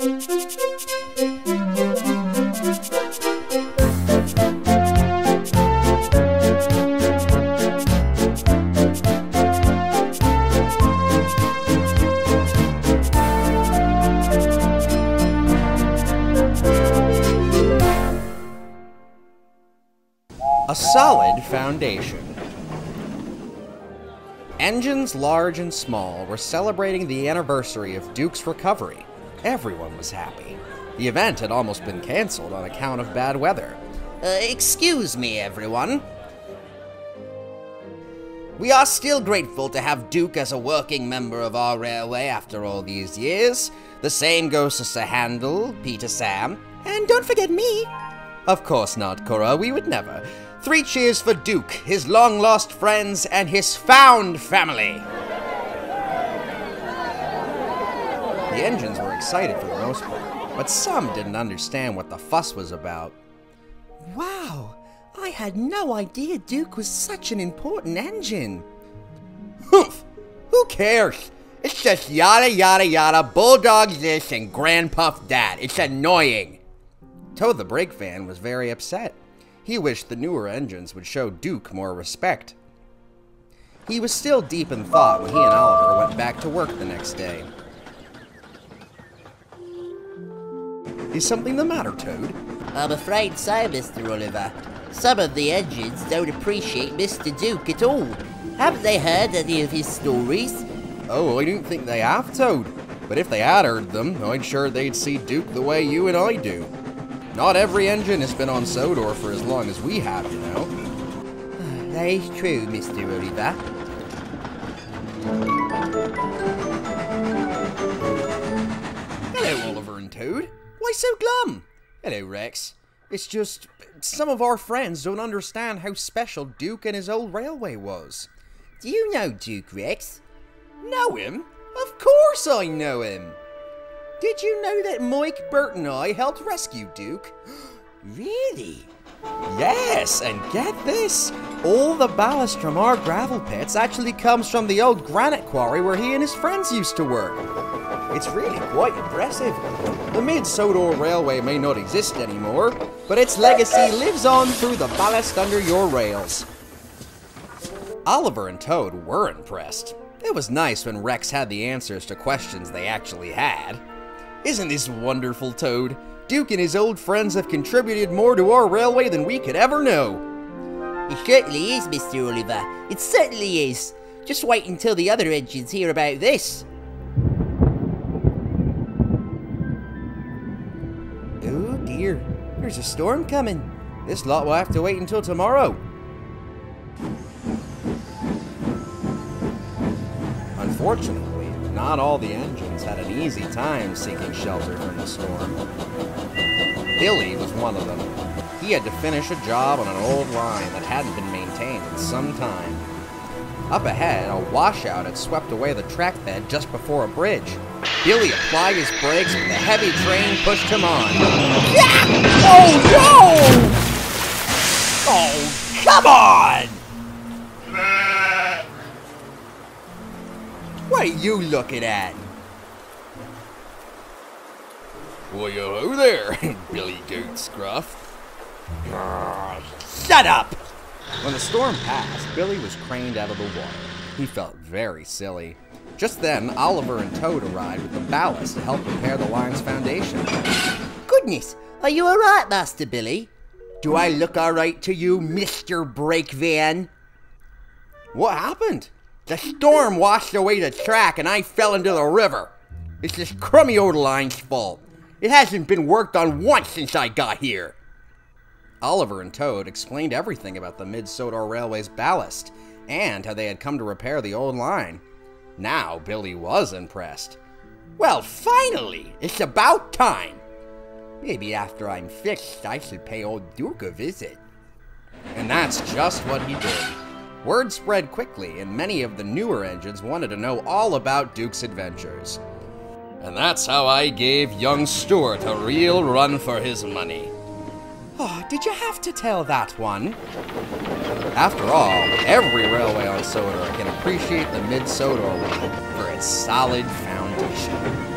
A solid foundation. Engines large and small were celebrating the anniversary of Duke's recovery. Everyone was happy. The event had almost been cancelled on account of bad weather. Excuse me, everyone. We are still grateful to have Duke as a working member of our railway after all these years. The same goes to Sir Handel, Peter Sam, and don't forget me. Of course not, Cora, we would never. 3 cheers for Duke, his long-lost friends, and his found family! The engines were excited for the most part, but some didn't understand what the fuss was about. Wow, I had no idea Duke was such an important engine. Humph, who cares? It's just yada yada yada, bulldog this, and grandpuff that. It's annoying. Thede the brake van was very upset. He wished the newer engines would show Duke more respect. He was still deep in thought when he and Oliver went back to work the next day. Is something the matter, Thede? I'm afraid so, Mr. Oliver. Some of the engines don't appreciate Mr. Duke at all. Haven't they heard any of his stories? Oh, I don't think they have, Thede. But if they had heard them, I'd sure they'd see Duke the way you and I do. Not every engine has been on Sodor for as long as we have, you know. That is true, Mr. Oliver. Hello, Oliver and Thede. Why so glum? Hello, Rex. It's just, some of our friends don't understand how special Duke and his old railway was. Do you know Duke, Rex? Know him? Of course I know him. Did you know that Mike, Bert, and I helped rescue Duke? Really? Yes, and get this. All the ballast from our gravel pits actually comes from the old granite quarry where he and his friends used to work. It's really quite impressive. The Mid-Sodor Railway may not exist anymore, but its legacy lives on through the ballast under your rails. Oliver and Thede were impressed. It was nice when Rex had the answers to questions they actually had. Isn't this wonderful, Thede? Duke and his old friends have contributed more to our railway than we could ever know. It certainly is, Mr. Oliver. It certainly is. Just wait until the other engines hear about this. Oh dear, there's a storm coming. This lot will have to wait until tomorrow. Unfortunately, not all the engines had an easy time seeking shelter from the storm. Billy was one of them. He had to finish a job on an old line that hadn't been maintained in some time. Up ahead, a washout had swept away the track bed just before a bridge. Billy applied his brakes and the heavy train pushed him on. Oh no! Oh, come on! What are you looking at? Well, hello there, Billy Goat Scruff. Shut up! When the storm passed, Billy was craned out of the water. He felt very silly. Just then, Oliver and Thede arrived with the ballast to help repair the line's foundation. Goodness, are you alright, Master Billy? Do I look alright to you, Mr. Brake Van? What happened? The storm washed away the track and I fell into the river. It's this crummy old line's fault. It hasn't been worked on once since I got here. Oliver and Thede explained everything about the Mid-Sodor Railway's ballast and how they had come to repair the old line. Now Billy was impressed. Well, finally! It's about time! Maybe after I'm fixed, I should pay old Duke a visit. And that's just what he did. Word spread quickly, and many of the newer engines wanted to know all about Duke's adventures. And that's how I gave young Stuart a real run for his money. Oh, did you have to tell that one? After all, every railway on Sodor can appreciate the Mid-Sodor one for its solid foundation.